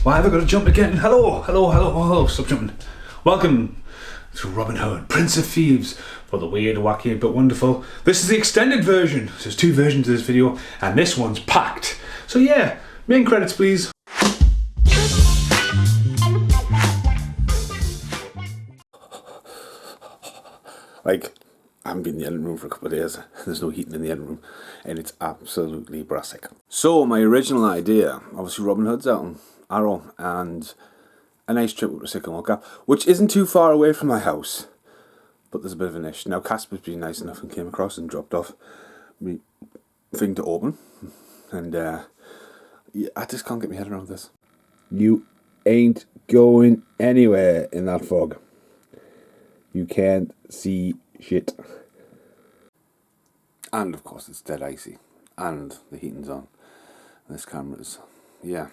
Why have I got to jump again? Hello, stop jumping. Welcome to Robin Hood, Prince of Thieves, for the weird, wacky, but wonderful. This is the extended version. So there's two versions of this video, and this one's packed. So yeah, main credits please. Like, I haven't been in the editing room for a couple of days. There's no heating in the editing room, and it's absolutely brassic. So my original idea, obviously Robin Hood's out on Arrow, and a nice trip with the Sycamore Gap, which isn't too far away from my house, but there's a bit of an issue. Now Casper's been nice enough and came across and dropped off me thing to open, and yeah, I just can't get my head around this. You ain't going anywhere in that fog. You can't see shit. And of course it's dead icy. And the heating's on. And this camera's, yeah.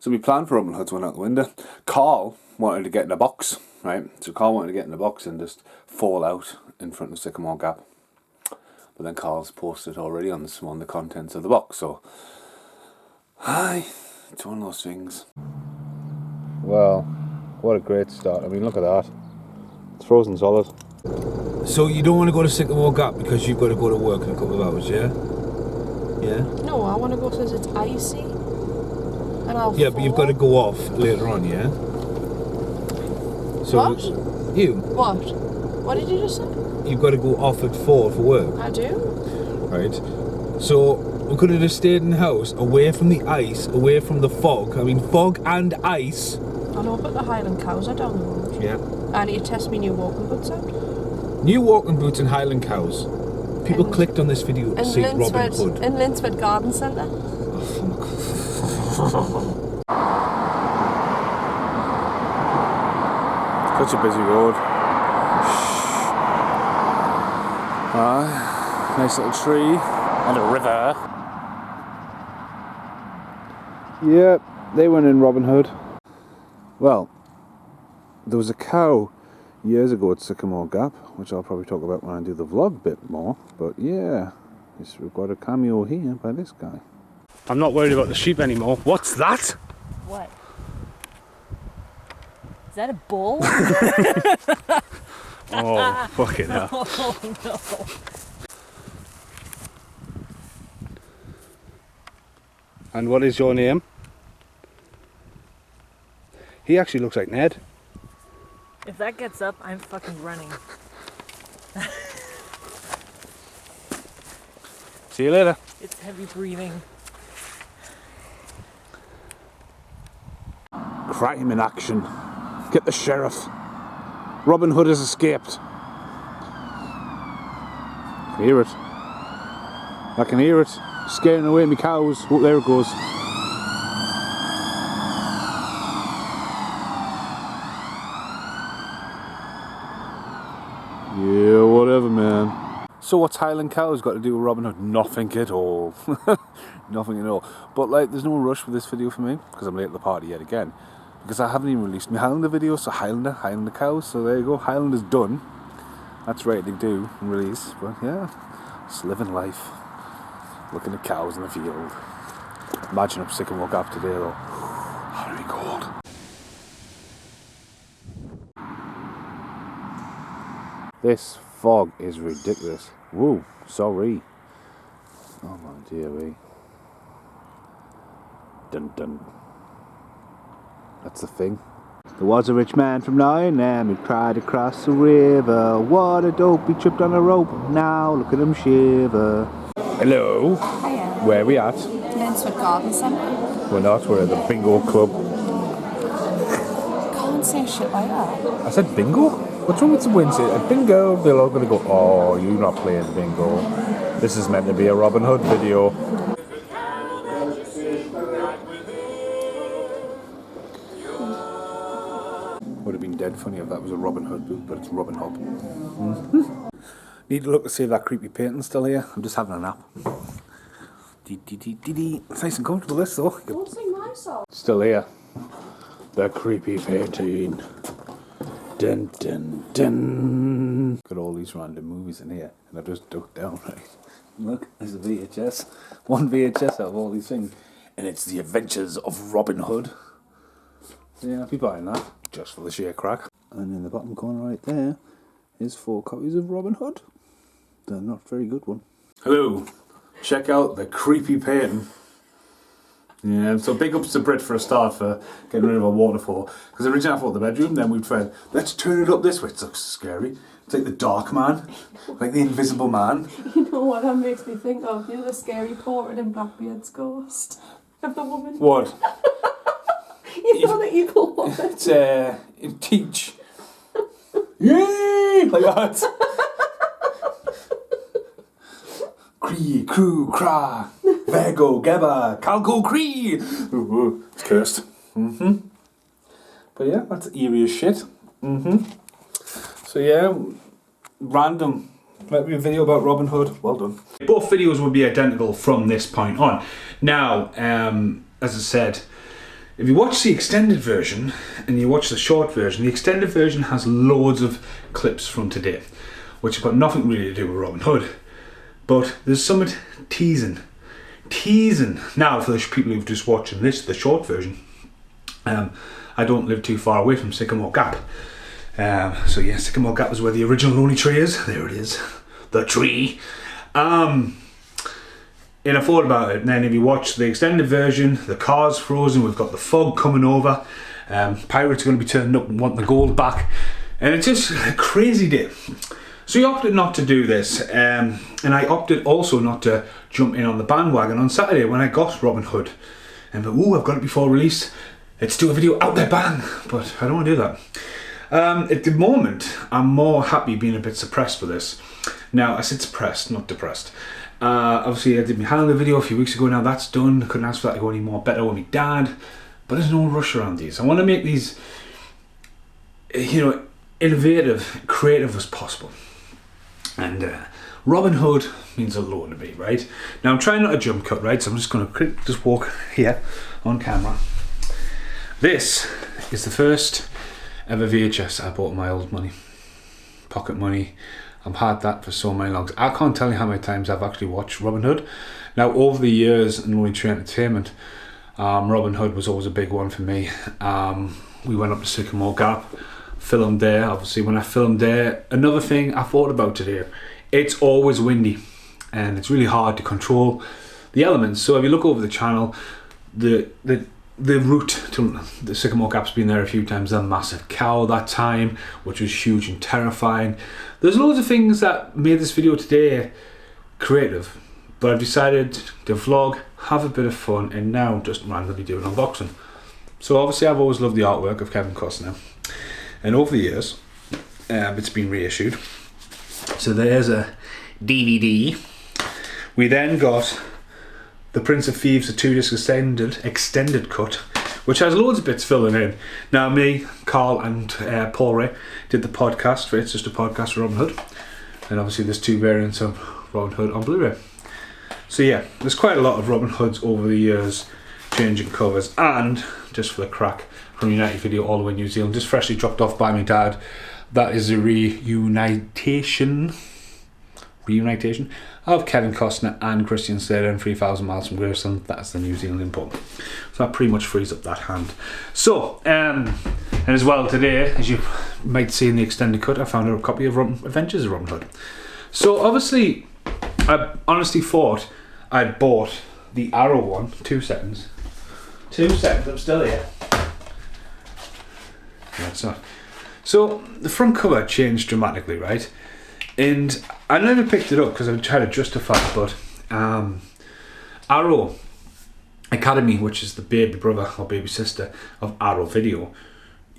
So we planned for Robin Hood's went out the window. Carl wanted to get in a box, right? So Carl wanted to get in a box and just fall out in front of Sycamore Gap. But then Carl's posted already on the contents of the box, so hi, it's one of those things. Well, what a great start. I mean, look at that. It's frozen solid. So you don't want to go to Sycamore Gap because you've got to go to work in a couple of hours, yeah? Yeah? No, I want to go because it's icy. And I'll yeah, but you've got to go off later on, yeah? So what? You? What? What did you just say? You've got to go off at 4 for work. I do. Right. So we could have just stayed in the house, away from the ice, away from the fog. I mean, fog and ice. I know, but the Highland cows are down the road. Yeah. I need to test me new walking boots out. New walking boots and Highland cows. People clicked on this video to see Robin Hood. In Linsford Garden Centre. Such a busy road. Nice little tree. And a river. Yep, they went in Robin Hood. Well, there was a cow years ago at Sycamore Gap, which I'll probably talk about when I do the vlog a bit more. But yeah, we've got a cameo here by this guy. I'm not worried about the sheep anymore. What's that? What? Is that a bull? Oh, fucking hell. Oh no. And what is your name? He actually looks like Ned. If that gets up, I'm fucking running. See you later. It's heavy breathing. Crime in action. Get the sheriff. Robin Hood has escaped. I can hear it. I can hear it. Scaring away my cows. Oh, there it goes. Yeah, whatever, man. So what's Highland cows got to do with Robin Hood? Nothing at all. Nothing at all. But like, there's no rush with this video for me because I'm late at the party yet again. Because I haven't even released my Highlander video, so Highlander cows. So there you go. Highlander's done. That's ready to do and release. But yeah, just living life. Looking at cows in the field. Imagine up Sycamore Gap today though. How do we cold? This fog is ridiculous. Whoa, sorry. Oh my dear me. Dun dun. That's the thing. There was a rich man from Nottingham who tried to cross the river. What a dope, he tripped on a rope. Now look at him shiver. Hello. Hiya. Where are we at? Linsford Garden Centre. We're not, we're at the bingo club. Can't say shit like that. I said bingo? What's wrong with the Wednesday? At bingo, they're all going to go, oh, you're not playing bingo. This is meant to be a Robin Hood video. Would have been dead funny if that was a Robin Hood boot, but it's Robin Hood. Need to look to see if that creepy painting's still here. I'm just having a nap. It's nice and comfortable, this though. Don't sing my song. Still here. The creepy painting. Dun dun dun. Got all these random movies in here, and I've just ducked down, right? Look, there's a VHS. One VHS out of all these things. And it's The Adventures of Robin Hood. Yeah, I'll be buying that just for the sheer crack. And in the bottom corner right there is 4 copies of Robin Hood. They're not very good one. Hello, check out the creepy painting. Yeah, so big ups to Brit for a start for getting rid of a waterfall. Because originally I thought the bedroom, then we'd said, let's turn it up this way. It looks scary. It's like the Dark Man, like the Invisible Man. You know what that makes me think of? You know the scary portrait in Blackbeard's Ghost of the woman? What? You know the evil woman? It's Teach. Yay! Like that. Cree, crew, cra, Vego, Geba, Calco, Cree. It's cursed. But yeah, that's eerie as shit. So yeah, random. Might be a video about Robin Hood. Well done. Both videos will be identical from this point on. Now, as I said, if you watch the extended version and you watch the short version, the extended version has loads of clips from today, which have got nothing really to do with Robin Hood. But there's something teasing. Now, for the people who've just watching this, the short version, I don't live too far away from Sycamore Gap. So yeah, Sycamore Gap is where the original Lonely Tree is. There it is. The tree. And I thought about it, and then if you watch the extended version, the car's frozen, we've got the fog coming over, pirates are going to be turning up and wanting the gold back, and it's just a crazy day. So he opted not to do this, and I opted also not to jump in on the bandwagon on Saturday when I got Robin Hood. And I've got it before release, let's do a video out there, bang! But I don't want to do that. At the moment, I'm more happy being a bit suppressed for this. Now, I said suppressed, not depressed. Obviously, I did my Halloween video a few weeks ago, now that's done. I couldn't ask for that to go any more better with my dad. But there's no rush around these. I want to make these, innovative, creative as possible. And Robin Hood means a lot to me, right? Now I'm trying not to jump cut, right? So I'm just going to just walk here on camera. This is the first ever VHS I bought with my old money, pocket money. I've had that for so many long. I can't tell you how many times I've actually watched Robin Hood. Now over the years in Lonely Tree Entertainment, Robin Hood was always a big one for me. We went up to Sycamore Gap, filmed there. Obviously when I filmed there, another thing I thought about today, it's always windy and it's really hard to control the elements. So if you look over the channel, the route to the Sycamore Gap's been there a few times. A massive cow that time, which was huge and terrifying. There's loads of things that made this video today creative, but I've decided to vlog, have a bit of fun, and now just randomly do an unboxing. So obviously I've always loved the artwork of Kevin Costner, and over the years it's been reissued. So there's a DVD. We then got The Prince of Thieves, a 2-disc extended cut, which has loads of bits filling in. Now me, Carl and Paul Ray did the podcast for It's Just a Podcast for Robin Hood, and obviously there's 2 variants of Robin Hood on Blu-ray. So yeah, there's quite a lot of Robin Hoods over the years, changing covers, and just for the crack, from United Video all the way New Zealand, just freshly dropped off by my dad. That is a reunitation of Kevin Costner and Christian Slater in 3,000 Miles from Graceland. That's the New Zealand import. So that pretty much frees up that hand. So, and as well today, as you might see in the extended cut, I found a copy of Adventures of Robin Hood. So obviously, I honestly thought I'd bought the Arrow one. 2 seconds. 2 seconds, I'm still here. That's not. So the front cover changed dramatically, right? And I never picked it up because I tried to justify it, but Arrow Academy, which is the baby brother or baby sister of Arrow Video,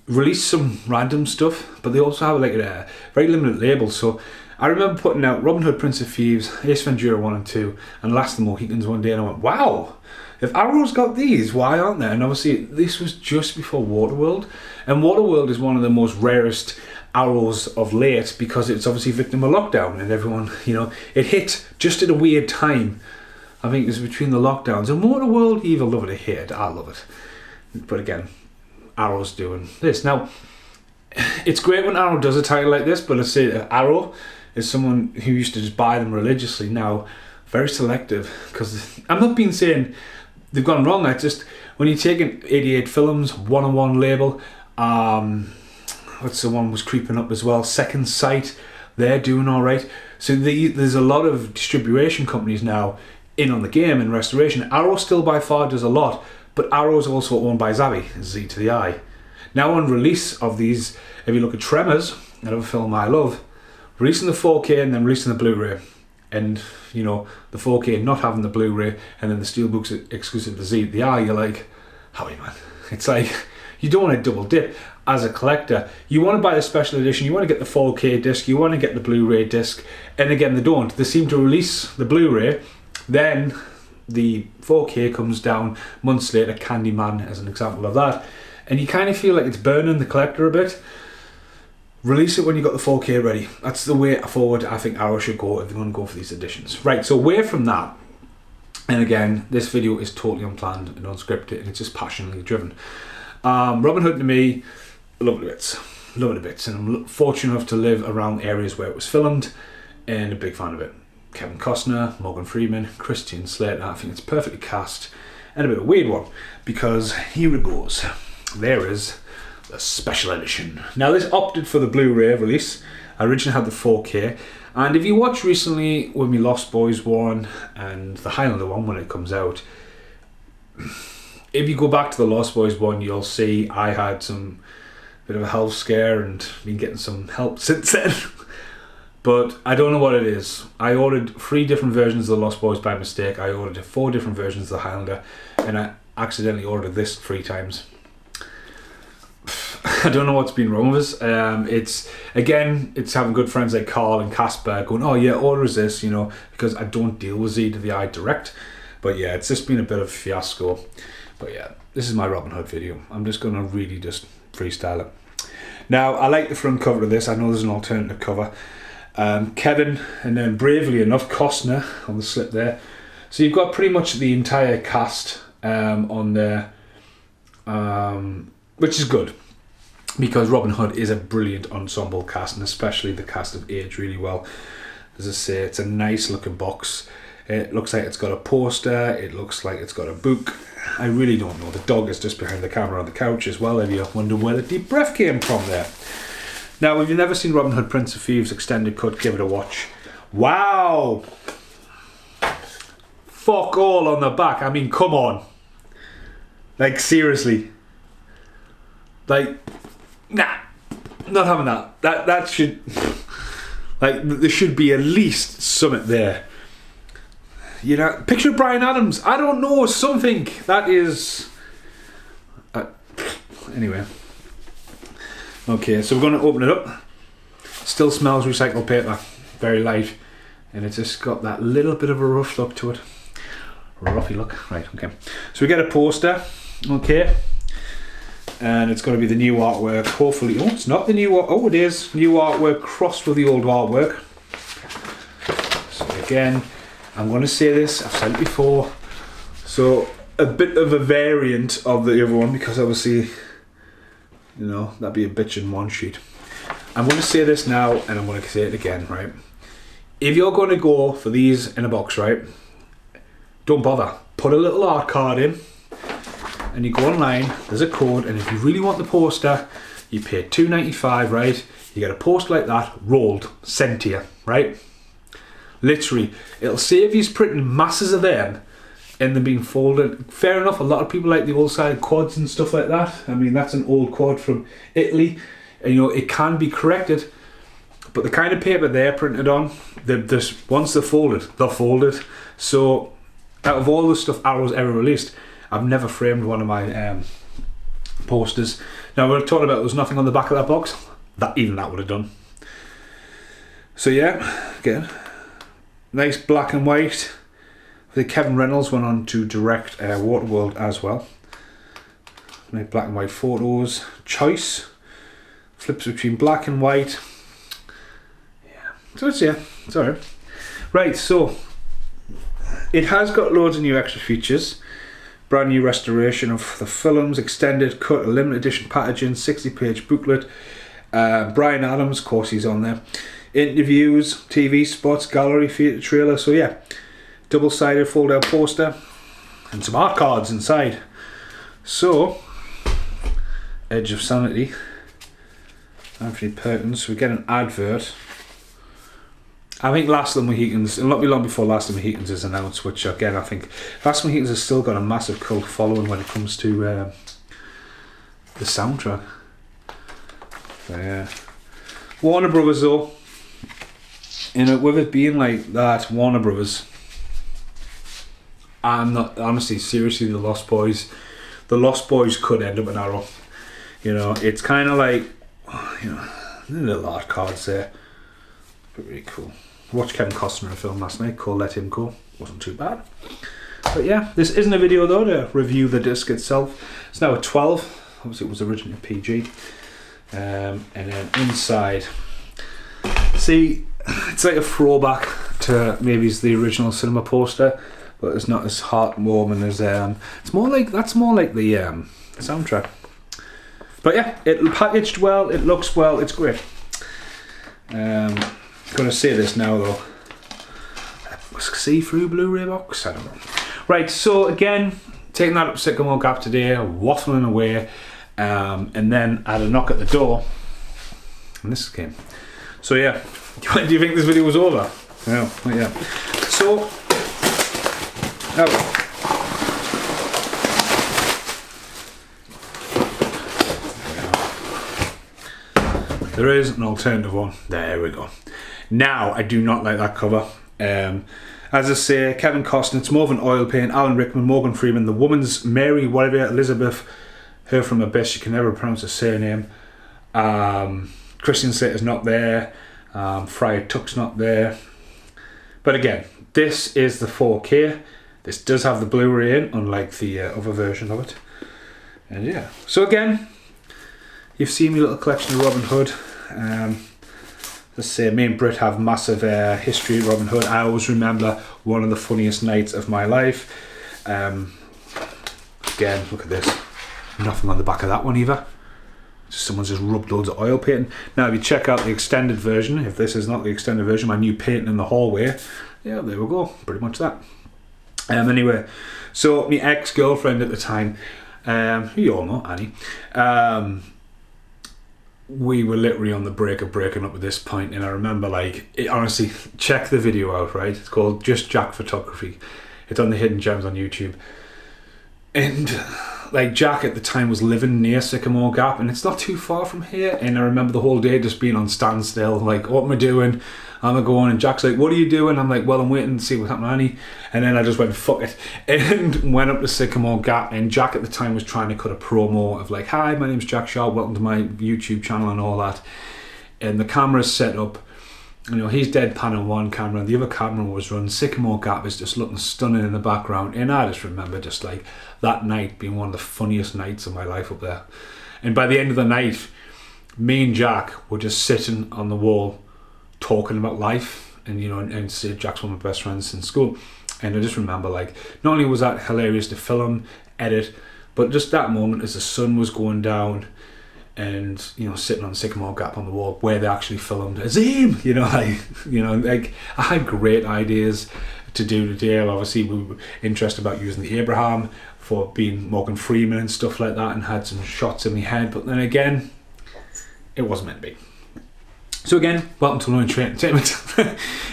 released some random stuff, but they also have like a very limited label. So I remember putting out Robin Hood, Prince of Thieves, Ace Ventura 1 and 2, and Last of the Mohicans one day, and I went, wow, if Arrow's got these, why aren't there? And obviously this was just before Waterworld, and Waterworld is one of the most rarest Arrows of late because it's obviously victim of lockdown, and everyone, it hit just at a weird time. I think it was between the lockdowns, and Waterworld, you either love it or hate it. I love it, but again, Arrow's doing this. Now, it's great when Arrow does a title like this, but let's say Arrow is someone who used to just buy them religiously, now very selective, because I'm not being saying they've gone wrong. I just, when you're taking 88 Films, one-on-one label, what's the one was creeping up as well? Second Sight, they're doing all right. So there's a lot of distribution companies now in on the game in restoration. Arrow still by far does a lot, but Arrow is also owned by Zavvi, Z to the I. Now on release of these, if you look at Tremors, another film I love, releasing the 4K and then releasing the Blu-ray, and you know, the 4K not having the Blu-ray and then the Steelbook's exclusive to Z to the I, you're like, howie man. It's like, you don't want to double dip. As a collector, you want to buy the special edition, you want to get the 4K disc, you want to get the Blu-ray disc, and again they don't. They seem to release the Blu-ray, then the 4K comes down months later, Candyman as an example of that, and you kind of feel like it's burning the collector a bit. Release it when you've got the 4K ready. That's the way forward I think Arrow should go if they're going to go for these editions. Right, so away from that, and again, this video is totally unplanned and unscripted, and it's just passionately driven. Robin Hood to me, love it a bit, and I'm fortunate enough to live around areas where it was filmed, and a big fan of it. Kevin Costner, Morgan Freeman, Christian Slater, I think it's perfectly cast, and a bit of a weird one, because here it goes. There is the special edition. Now this opted for the Blu-ray release. I originally had the 4K, and if you watch recently when we Lost Boys one and the Highlander one when it comes out, if you go back to the Lost Boys one, you'll see I had some bit of a health scare and been getting some help since then. But I don't know what it is. I ordered 3 different versions of the Lost Boys by mistake. I ordered 4 different versions of the Highlander, and I accidentally ordered this 3 times. I don't know what's been wrong with us. It's having good friends like Carl and Casper going, oh yeah, order us this, you know, because I don't deal with Z to the I direct. But yeah, it's just been a bit of a fiasco. But yeah, this is my Robin Hood video. I'm just going to really just freestyle it. Now, I like the front cover of this. I know there's an alternative cover. Kevin, and then bravely enough, Costner on the slip there. So you've got pretty much the entire cast on there, which is good, because Robin Hood is a brilliant ensemble cast, and especially the cast have aged really well. As I say, it's a nice looking box. It looks like it's got a poster, it looks like it's got a book. I really don't know. The dog is just behind the camera on the couch as well, if you wonder where the deep breath came from there. Now, if you've never seen Robin Hood Prince of Thieves extended cut, give it a watch. Wow! Fuck all on the back. I mean, come on. Like, seriously. Like, nah. Not having that. That should... Like, there should be at least something there. You know, picture Bryan Adams. I don't know, something. That is... anyway. Okay, so we're going to open it up. Still smells recycled paper. Very light. And it's just got that little bit of a rough look to it. Roughy look. Right, okay. So we get a poster. Okay. And it's going to be the new artwork. Hopefully... Oh, it's not the new... Oh, it is. New artwork crossed with the old artwork. So again, I'm going to say this. I've said it before. So a bit of a variant of the other one, because obviously... You know, that'd be a bitch in one sheet. I'm going to say this now, and I'm going to say it again, right? If you're going to go for these in a box, right? Don't bother. Put a little art card in, and you go online, there's a code, and if you really want the poster, you pay $2.95, right? You get a poster like that, rolled, sent to you, right? Literally, it'll save you printing masses of them, and they're being folded. Fair enough, a lot of people like the old side quads and stuff like that. I mean, that's an old quad from Italy, and you know, it can be corrected, but the kind of paper they're printed on, once they're folded. So out of all the stuff Arrow's ever released, I've never framed one of my posters. Now, we're talking about there's nothing on the back of that box. Even that would have done. So yeah, again, nice black and white. The Kevin Reynolds went on to direct Waterworld as well. Nice black and white photos. Choice. Flips between black and white. Yeah. So it's alright. Right, so it has got loads of new extra features. Brand new restoration of the films, extended cut, a limited edition packaging, 60-page booklet. Bryan Adams, of course, he's on there. Interviews, TV spots, gallery, theatre trailer. So yeah, double-sided fold-out poster. and some art cards inside. So, Edge of Sanity, Anthony Perkins. We get an advert. I think Last of the Mohicans, it'll not be long before Last of the Mohicans is announced, which again I think Last of the Mohicans has still got a massive cult following when it comes to the soundtrack. So yeah. Warner Brothers though, you know, with it being like that, Warner Brothers, I'm not, honestly, seriously, the Lost Boys could end up an Arrow. You know, it's kind of like, you know, little art cards there, but really cool. I watched Kevin Costner in a film last night called Let Him Go. Wasn't too bad. But yeah, this isn't a video though to review the disc itself. It's now a 12. Obviously it was originally PG. And then inside, see, it's like a throwback to maybe the original cinema poster, but it's not as heartwarming as it's more like, that's more like the soundtrack. But yeah, it packaged well, it looks well, it's great. Gonna say this now though. See-through Blu-ray box? I don't know. Right, so again, taking that up to Sycamore Gap today, waffling away, and then I had a knock at the door, and this came. So yeah, do you think this video was over? No, not yet. So, there is an alternative one. There we go. Now, I do not like that cover. As I say, Kevin Costner, it's more of an oil paint. Alan Rickman, Morgan Freeman, the woman's Mary, whatever, Elizabeth, her from Abyss, you can never pronounce her surname. Christian Slater's not there. Friar Tuck's not there. But again, this is the 4K. This does have the Blu-ray in, unlike the other version of it. And yeah, so again, you've seen my little collection of Robin Hood. Let's say me and Britt have massive history of Robin Hood. I always remember one of the funniest nights of my life. Again, look at this. Nothing on the back of that one either. Someone's just rubbed loads of oil painting. Now if you check out the extended version, if this is not the extended version, my new painting in the hallway, yeah, there we go, pretty much that. Anyway, so my ex-girlfriend at the time, who you all know, Annie, we were literally on the brink of breaking up at this point, and I remember, like, honestly, check the video out, right? It's called Just Jack Photography. It's on the Hidden Gems on YouTube. And like, Jack at the time was living near Sycamore Gap, and it's not too far from here. And I remember the whole day just being on standstill, like, what am I doing? Am I going? And Jack's like, what are you doing? I'm like, well, I'm waiting to see what's happening, Annie. And then I just went, fuck it, and went up to Sycamore Gap. And Jack at the time was trying to cut a promo of like, hi, my name's Jack Sharp, welcome to my YouTube channel and all that. And the camera's set up, you know, he's deadpan on one camera, and the other camera was run. Sycamore Gap is just looking stunning in the background. And I just remember just like that night being one of the funniest nights of my life up there. And by the end of the night, me and Jack were just sitting on the wall talking about life. And you know, and Jack's one of my best friends since school. And I just remember, like, not only was that hilarious to film, edit, but just that moment as the sun was going down, and you know, sitting on Sycamore Gap on the wall where they actually filmed Azim, you know, like I had great ideas to do today. Obviously we were interested about using the Abraham for being Morgan Freeman and stuff like that, and had some shots in my head, but then again, it wasn't meant to be. So again, welcome to Lonely Tree Entertainment.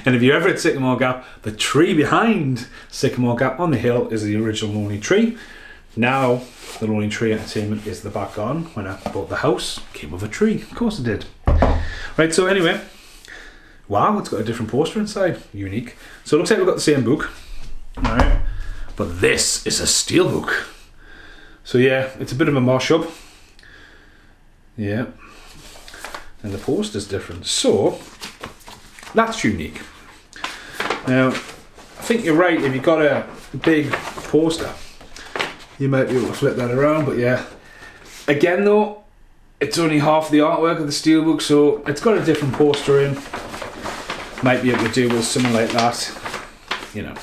And if you're ever at Sycamore Gap, the tree behind Sycamore Gap on the hill is the original Lonely Tree. Now, the Lonely Tree Entertainment is the back on. When I bought the house, came with a tree. Of course it did. Right, so anyway, wow, it's got a different poster inside. Unique. So it looks like we've got the same book. Alright, but this is a steel book. So yeah, it's a bit of a mosh up. Yeah. And the poster's different. So, that's unique. Now, I think you're right, if you've got a big poster, you might be able to flip that around, but yeah. Again though, it's only half the artwork of the steelbook, so it's got a different poster in. Might be able to do with something like that, you know.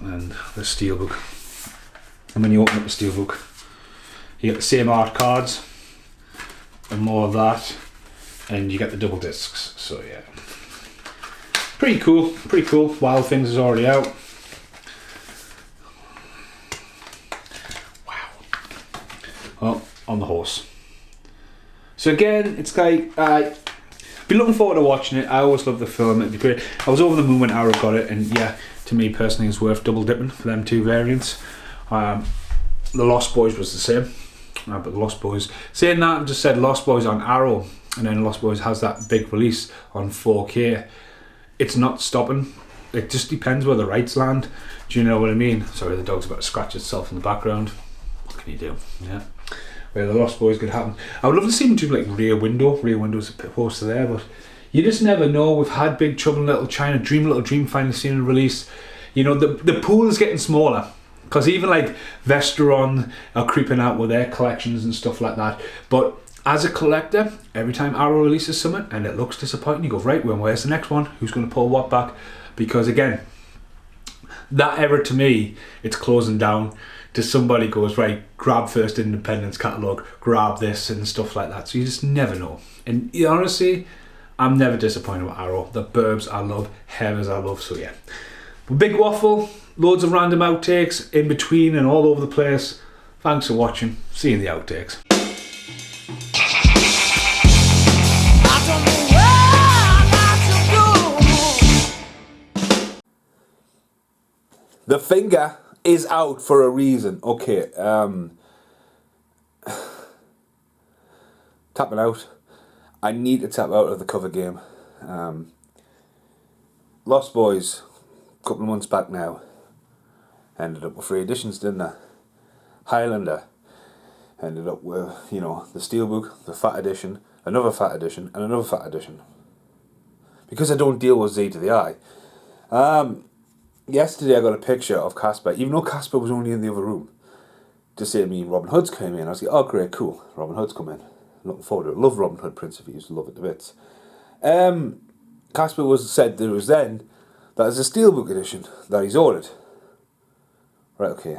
And the steelbook. And when you open up the steelbook, you get the same art cards, and more of that, and you get the double discs, so yeah. Pretty cool, pretty cool. Wild Things is already out. on the horse. So again, it's like be looking forward to watching it. I always love the film. It'd be great. I was over the moon when Arrow got it, and yeah, to me personally, it's worth double dipping for them two variants. The Lost Boys was the same, but the Lost Boys. Saying that, I just said Lost Boys on Arrow, and then Lost Boys has that big release on 4K. It's not stopping. It just depends where the rights land. Do you know what I mean? Sorry, the dog's about to scratch itself in the background. What can you do? Yeah. Where the Lost Boys could happen. I would love to see them do like Rear Window's a poster there, but you just never know. We've had Big Trouble in Little China, Little Dream finally seen a release. You know, the pool is getting smaller, because even like Vestron are creeping out with their collections and stuff like that. But as a collector, every time Arrow releases something and it looks disappointing, you go, right, well, where's the next one? Who's going to pull what back? Because again, that era to me, it's closing down. To somebody goes, right, grab First Independence catalogue, grab this and stuff like that. So you just never know. And honestly, I'm never disappointed with Arrow. The Burbs I love, Heathers I love, so yeah. Big waffle, loads of random outtakes in between and all over the place. Thanks for watching. See you in the outtakes. The finger is out for a reason. Okay, tapping out. I need to tap out of the cover game. Lost Boys, a couple of months back now, ended up with 3 editions, didn't I? Highlander ended up with, you know, the Steelbook, the Fat Edition, another Fat Edition, and another Fat Edition. Because I don't deal with Z to the I. Yesterday I got a picture of Casper, even though Casper was only in the other room. Just say me and Robin Hood's came in. I was like, oh great, cool. Robin Hood's come in. Looking forward to it. Love Robin Hood, Prince of Thieves, love it to bits. Casper was said there was then that is a Steelbook edition that he's ordered. Right, okay.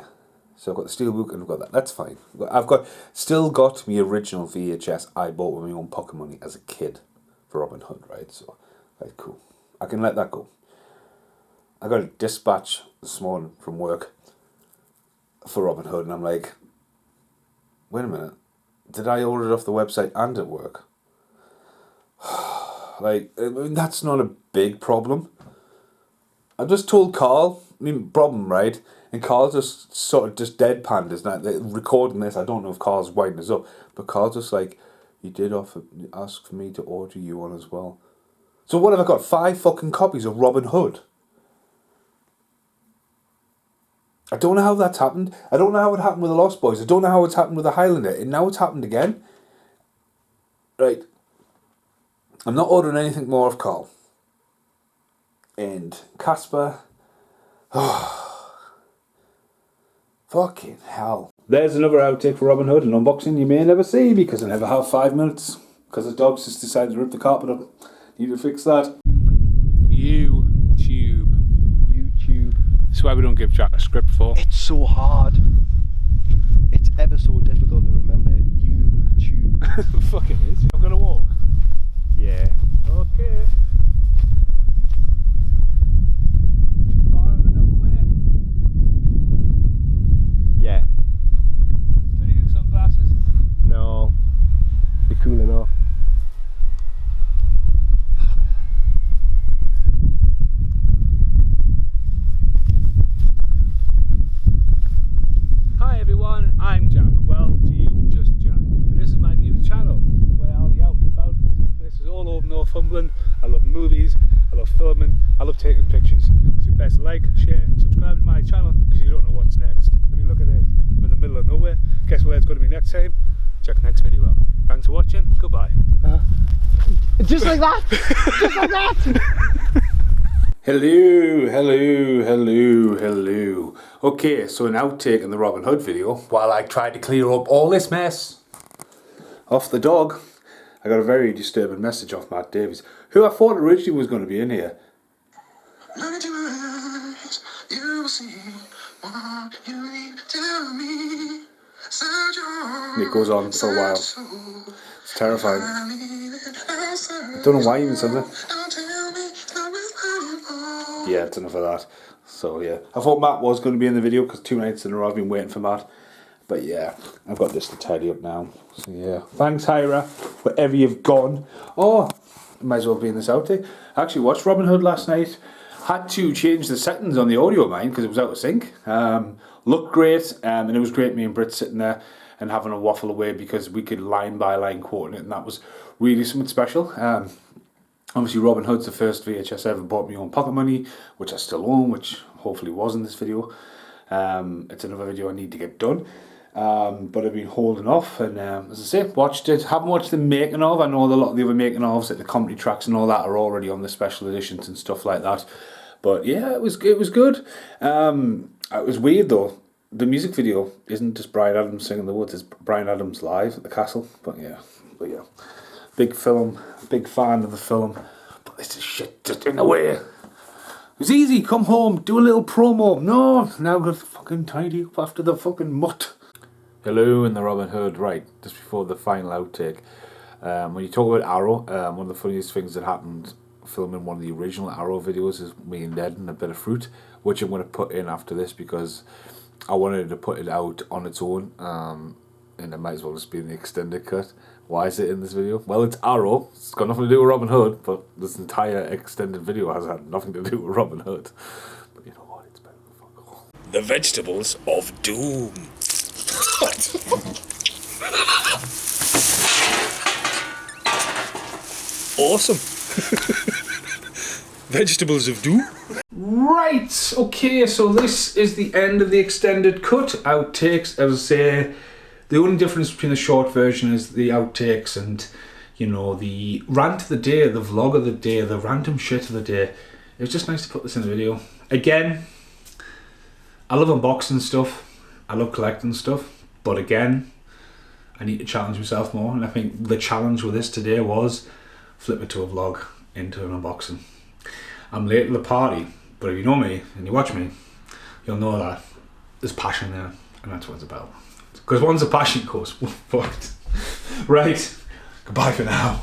So I've got the Steelbook and I've got that. That's fine. I've still got my original VHS I bought with my own pocket money as a kid for Robin Hood, right? So, right, cool. I can let that go. I got a dispatch this morning from work for Robin Hood, and I'm like, wait a minute, did I order it off the website and at work? Like, I mean, that's not a big problem. I just told Carl, problem, right? And Carl just sort of just deadpanned us. Now, recording this, I don't know if Carl's winding us up, but Carl's just like, you did ask for me to order you one as well. So what have I got? 5 fucking copies of Robin Hood? I don't know how that's happened. I don't know how it happened with the Lost Boys. I don't know how it's happened with the Highlander. And now it's happened again. Right. I'm not ordering anything more of Carl. And Casper. Oh, fucking hell. There's another outtake for Robin Hood, an unboxing you may never see because I never have 5 minutes. Because the dog's just decided to rip the carpet up. Need to fix that. YouTube. That's why we don't give Jack a script for. It's so hard. It's ever so difficult to remember. YouTube. Fucking is. I'm gonna walk. Yeah. Okay. Far enough away. Yeah. Ready to sunglasses? No. You're cool enough. Hi everyone, I'm Jack. Well, to you, just Jack. And this is my new channel where I'll be out and about. This is all over Northumberland. I love movies, I love filming, I love taking pictures. So best like, share, subscribe to my channel because you don't know what's next. I mean, look at this. I'm in the middle of nowhere. Guess where it's going to be next time? Check the next video out. Thanks for watching. Goodbye. Just like that. Just like that. Hello. Okay, so an outtake in the Robin Hood video, while I tried to clear up all this mess off the dog, I got a very disturbing message off Matt Davies, who I thought originally was going to be in here. Look into my eyes, you will see what you need to tell me. And it goes on for a while. It's terrifying. I don't know why he even said that. Yeah, it's enough of that. So yeah, I thought Matt was going to be in the video because 2 nights in a row I've been waiting for Matt. But yeah, I've got this to tidy up now. So yeah, thanks Hyra, wherever you've gone. Oh, might as well be in this outtake. I actually watched Robin Hood last night. Had to change the settings on the audio mine because it was out of sync. Looked great, and it was great me and Britt sitting there and having a waffle away because we could line by line quote it, and that was really something special. Obviously Robin Hood's the first VHS I ever bought me own pocket money, which I still own, which hopefully was in this video. It's another video I need to get done. But I've been holding off, and as I say, watched it. Haven't watched the making of. I know a lot of the other making ofs, like the comedy tracks and all that, are already on the special editions and stuff like that. But yeah, it was good. It was weird though. The music video isn't just Bryan Adams singing the woods; it's Bryan Adams live at the castle. But yeah, big film, big fan of the film. But this is shit just in the way. It was easy. Come home, do a little promo. No, now got to fucking tidy up after the fucking mutt. Hello in the Robin Hood, right, just before the final outtake. When you talk about Arrow, one of the funniest things that happened filming one of the original Arrow videos is me and Ned and a bit of fruit, which I'm going to put in after this because I wanted to put it out on its own, and it might as well just be in the extended cut. Why is it in this video? Well, it's Arrow, it's got nothing to do with Robin Hood, but this entire extended video has had nothing to do with Robin Hood. But you know what, it's better than fuck all. The vegetables of doom. Awesome. Vegetables of doom. Right, okay, so this is the end of the extended cut outtakes. As I say, the only difference between the short version is the outtakes and, you know, the rant of the day, the vlog of the day, the random shit of the day. It was just nice to put this in a video. Again, I love unboxing stuff, I love collecting stuff, but again, I need to challenge myself more, and I think the challenge with this today was flip it to a vlog into an unboxing. I'm late to the party, but if you know me and you watch me, you'll know that there's passion there, and that's what it's about. Because once the passion goes, we're fucked. Right, goodbye for now.